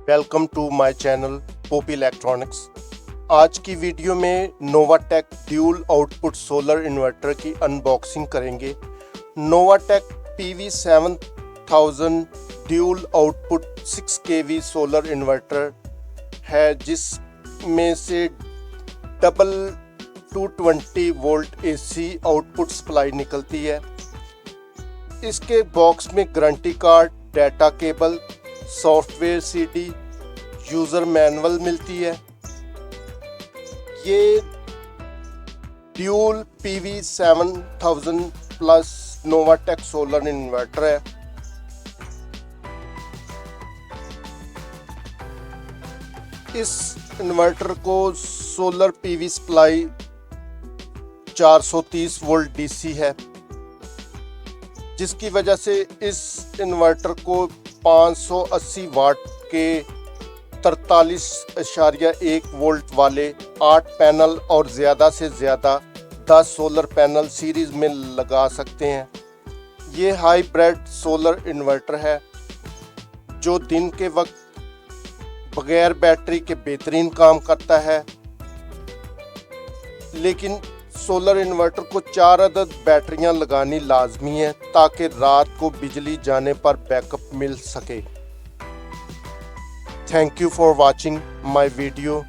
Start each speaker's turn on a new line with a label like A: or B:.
A: Welcome to my channel Poppy electronics. आज की video में Novatek dual output solar inverter की अनबॉक्सिंग करेंगे। Novatek PV7000 dual output 6 kV solar inverter है, जिसमें से double 220 volt AC output supply निकलती है। इसके बॉक्स में guarantee card, data cable, software CD, user manual मिलती है। ये dual PV7000 plus Novatek solar inverter है। इस इन्वर्टर को solar PV supply 430 volt DC है, जिसकी वजह से इस इन्वर्टर को 580 वाट के 43.1 वोल्ट वाले 8 पैनल और ज़्यादा से ज़्यादा 10 सोलर पैनल सीरीज़ में लगा सकते हैं। ये हाइब्रिड सोलर इन्वर्टर है जो दिन के वक्त बगैर बैटरी के बेहतरीन काम करता है, लेकिन सोलर इन्वर्टर को 4 अदद बैटरियां लगानी लाजमी है ताकि रात को बिजली जाने पर बैकअप मिल सके। Thank you for watching my video.